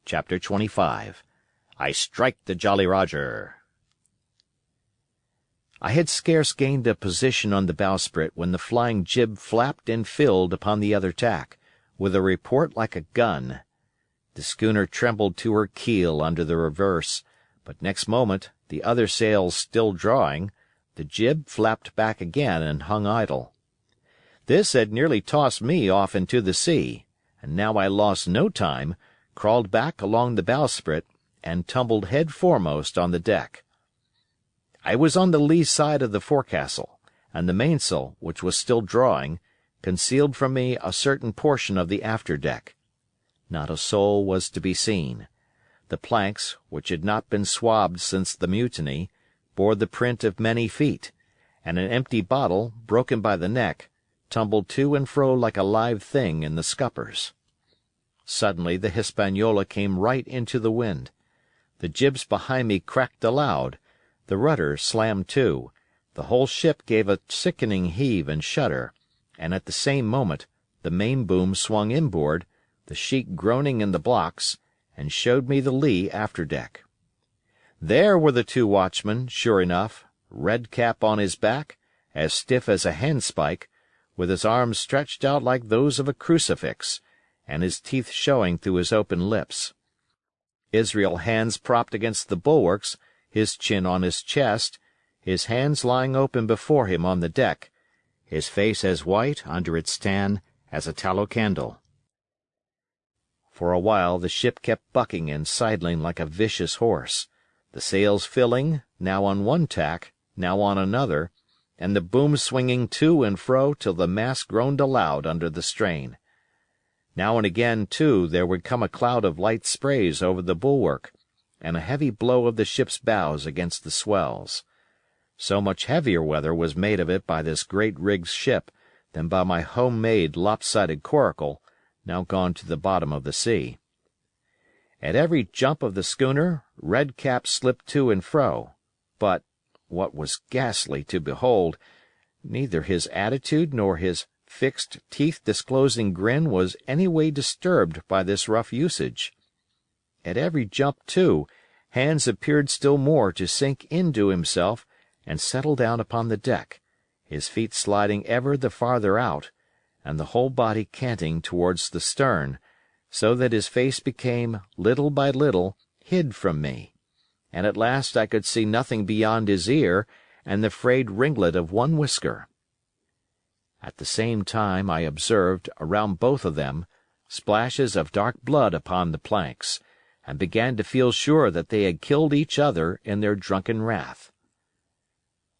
Chapter 25 I Strike the Jolly Roger I had scarce gained a position on the bowsprit when the flying jib flapped and filled upon the other tack, with a report like a gun. The schooner trembled to her keel under the reverse, but next moment, the other sails still drawing, the jib flapped back again and hung idle. This had nearly tossed me off into the sea, and now I lost no time, crawled back along the bowsprit, and tumbled head foremost on the deck. I was on the lee side of the forecastle, and the mainsail, which was still drawing, concealed from me a certain portion of the after deck. Not a soul was to be seen. The planks, which had not been swabbed since the mutiny, bore the print of many feet, and an empty bottle, broken by the neck, tumbled to and fro like a live thing in the scuppers. Suddenly the Hispaniola came right into the wind. The jibs behind me cracked aloud, the rudder slammed to, the whole ship gave a sickening heave and shudder, and at the same moment the main boom swung inboard, the sheet groaning in the blocks, and showed me the lee after deck. There were the two watchmen, sure enough, Red Cap on his back, as stiff as a handspike, with his arms stretched out like those of a crucifix, and his teeth showing through his open lips. Israel Hands propped against the bulwarks, his chin on his chest, his hands lying open before him on the deck, his face as white, under its tan, as a tallow candle. For a while the ship kept bucking and sidling like a vicious horse, the sails filling, now on one tack, now on another, and the boom swinging to and fro till the mast groaned aloud under the strain. Now and again, too, there would come a cloud of light sprays over the bulwark, and a heavy blow of the ship's bows against the swells. So much heavier weather was made of it by this great-rigged ship than by my home-made lopsided coracle, now gone to the bottom of the sea. At every jump of the schooner, Red Cap slipped to and fro, but, what was ghastly to behold, neither his attitude nor his fixed, teeth-disclosing grin was any way disturbed by this rough usage. At every jump, too, Hands appeared still more to sink into himself and settle down upon the deck, his feet sliding ever the farther out, and the whole body canting towards the stern, so that his face became, little by little, hid from me, and at last I could see nothing beyond his ear and the frayed ringlet of one whisker. At the same time I observed, around both of them, splashes of dark blood upon the planks, and began to feel sure that they had killed each other in their drunken wrath.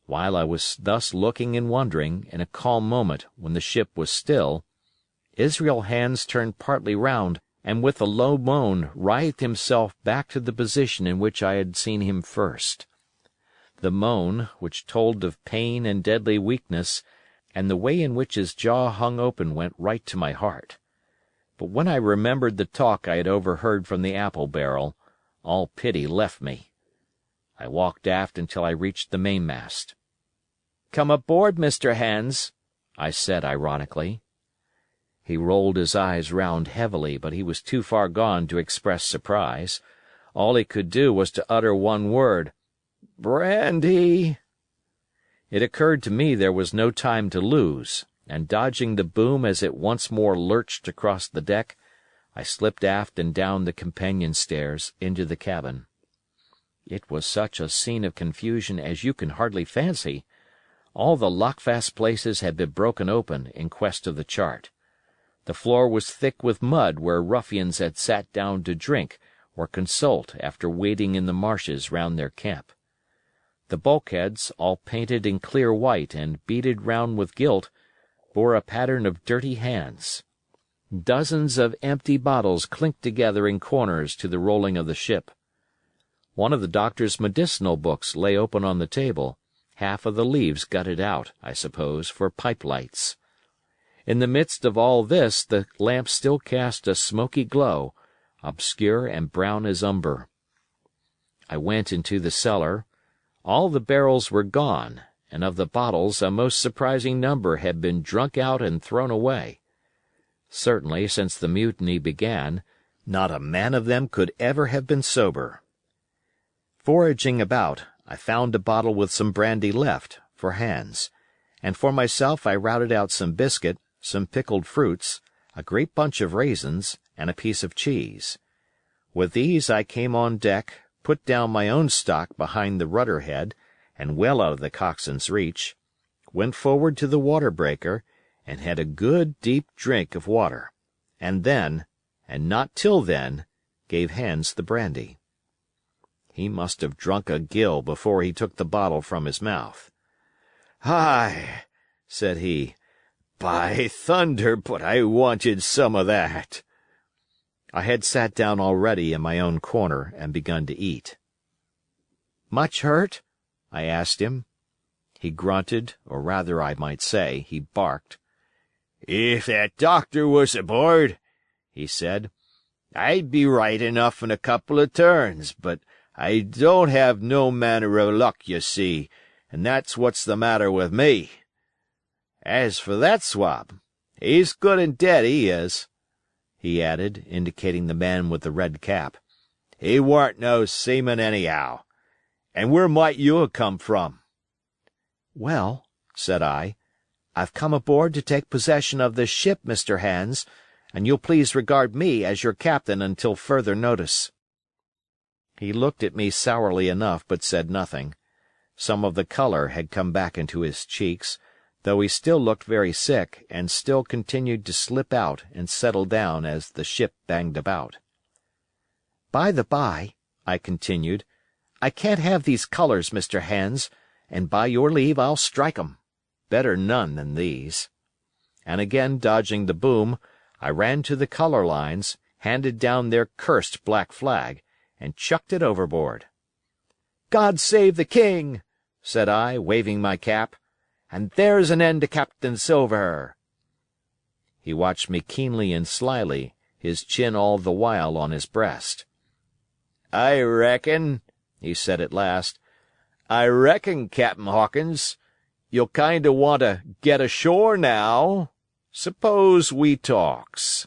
While I was thus looking and wondering, in a calm moment when the ship was still, Israel Hands turned partly round and with a low moan writhed himself back to the position in which I had seen him first. The moan, which told of pain and deadly weakness, and the way in which his jaw hung open went right to my heart. But when I remembered the talk I had overheard from the apple barrel, all pity left me. I walked aft until I reached the mainmast. "Come aboard, Mr. Hands," I said ironically. He rolled his eyes round heavily, but he was too far gone to express surprise. All he could do was to utter one word, "Brandy!" It occurred to me there was no time to lose, and dodging the boom as it once more lurched across the deck, I slipped aft and down the companion stairs into the cabin. It was such a scene of confusion as you can hardly fancy. All the lockfast places had been broken open in quest of the chart. The floor was thick with mud where ruffians had sat down to drink or consult after wading in the marshes round their camp. The bulkheads, all painted in clear white and beaded round with gilt, bore a pattern of dirty hands. Dozens of empty bottles clinked together in corners to the rolling of the ship. One of the doctor's medicinal books lay open on the table, half of the leaves gutted out, I suppose, for pipe lights. In the midst of all this the lamp still cast a smoky glow, obscure and brown as umber. I went into the cellar. All the barrels were gone, and of the bottles a most surprising number had been drunk out and thrown away. Certainly, since the mutiny began, Not a man of them could ever have been sober. Foraging about, I found a bottle with some brandy left, for Hans, and for myself I routed out some biscuit, some pickled fruits, a great bunch of raisins, and a piece of cheese. With these I came on deck, put down my own stock behind the rudder head, and well out of the coxswain's reach, went forward to the water breaker, and had a good deep drink of water, and then, and not till then, gave Hans the brandy. He must have drunk a gill before he took the bottle from his mouth. "Aye," said he, "by thunder, but I wanted some of that." I had sat down already in my own corner and begun to eat. "Much hurt?" I asked him. He grunted, or rather I might say, he barked. "If that doctor was aboard," he said, "I'd be right enough in a couple of turns, but I don't have no manner of luck, you see, and that's what's the matter with me. As for that swab, he's good and dead, he is," he added, indicating the man with the red cap. "He warn't no seaman anyhow. And where might you ha' come from?" "Well," said I, "I've come aboard to take possession of this ship, Mr. Hans, and you'll please regard me as your captain until further notice." He looked at me sourly enough, but said nothing. Some of the color had come back into his cheeks, though he still looked very sick, and still continued to slip out and settle down as the ship banged about. "By the by," I continued, "I can't have these colors, Mr. Hans, and by your leave I'll strike 'em. Better none than these." And again dodging the boom, I ran to the color lines, handed down their cursed black flag, and chucked it overboard. "God save the King!" said I, waving my cap, "and there's an end to Captain Silver." He watched me keenly and slyly, his chin all the while on his breast. "I reckon," he said at last, "I reckon, Cap'n Hawkins, you'll kind o' want to get ashore now. Suppose we talks."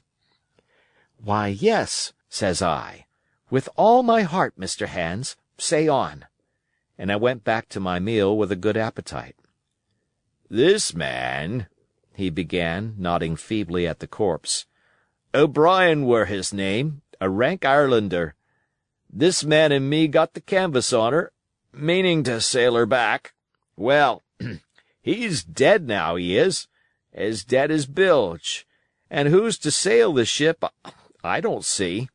"Why, yes," says I, "with all my heart, Mr. Hans. Say on." And I went back to my meal with a good appetite. "This man," he began, nodding feebly at the corpse, "O'Brien were his name, a rank Irelander. This man and me got the canvas on her, meaning to sail her back. Well, he's dead now, he is, as dead as bilge, and who's to sail the ship, I don't see.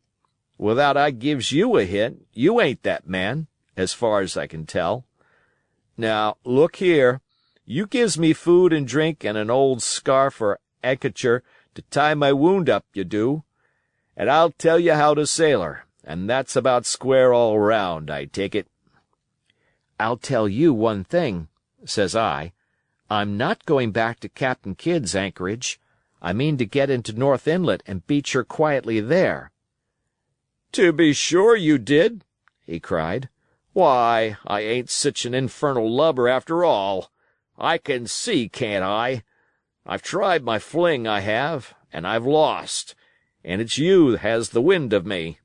Without I gives you a hint, you ain't that man, as far as I can tell. Now, look here, you gives me food and drink and an old scarf or handkercher to tie my wound up, you do, and I'll tell you how to sail her, and that's about square all round, I take it." "I'll tell you one thing," says I. "I'm not going back to Captain Kidd's anchorage. I mean to get into North Inlet and beach her quietly there." "To be sure you did," he cried. "Why, I ain't sich an infernal lubber after all. I can see, can't I? I've tried my fling, I have, and I've lost, and it's you has the wind of me.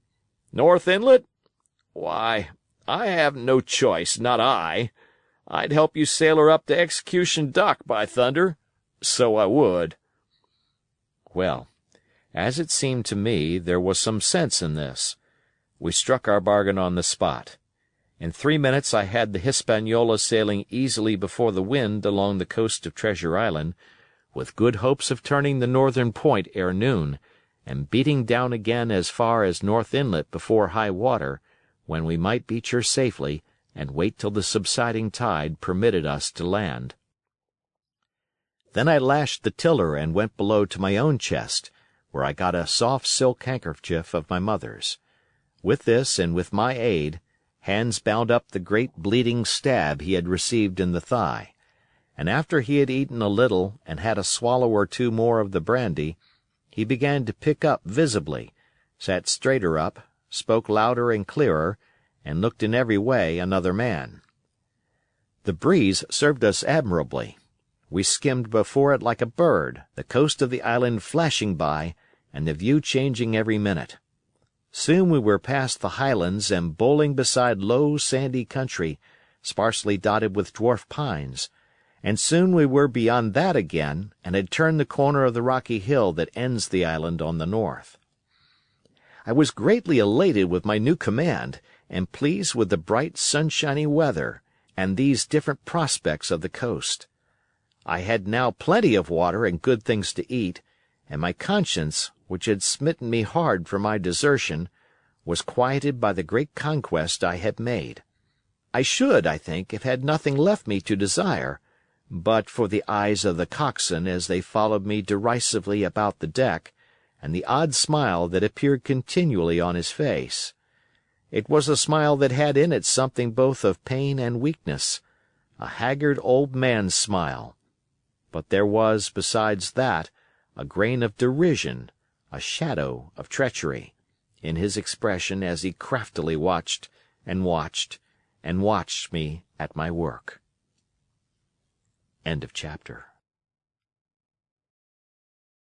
North Inlet? Why, I haven't no choice, not I. I'd help you sail her up to Execution Dock, by thunder. So I would." Well, as it seemed to me, there was some sense in this. We struck our bargain on the spot. In 3 minutes I had the Hispaniola sailing easily before the wind along the coast of Treasure Island, with good hopes of turning the northern point ere noon, and beating down again as far as North Inlet before high water, when we might beach her safely and wait till the subsiding tide permitted us to land. Then I lashed the tiller and went below to my own chest, where I got a soft silk handkerchief of my mother's. With this, and with my aid, Hans bound up the great bleeding stab he had received in the thigh, and after he had eaten a little and had a swallow or two more of the brandy, he began to pick up visibly, sat straighter up, spoke louder and clearer, and looked in every way another man. The breeze served us admirably. We skimmed before it like a bird, the coast of the island flashing by, and the view changing every minute. Soon we were past the highlands and bowling beside low, sandy country, sparsely dotted with dwarf pines, and soon we were beyond that again and had turned the corner of the rocky hill that ends the island on the north. I was greatly elated with my new command, and pleased with the bright, sunshiny weather, and these different prospects of the coast. I had now plenty of water and good things to eat, and my conscience, which had smitten me hard for my desertion, was quieted by the great conquest I had made. I should, I think, have had nothing left me to desire, but for the eyes of the coxswain as they followed me derisively about the deck, and the odd smile that appeared continually on his face. It was a smile that had in it something both of pain and weakness, a haggard old man's smile. But there was, besides that, a grain of derision, a shadow of treachery, in his expression as he craftily watched and watched and watched me at my work. End of chapter.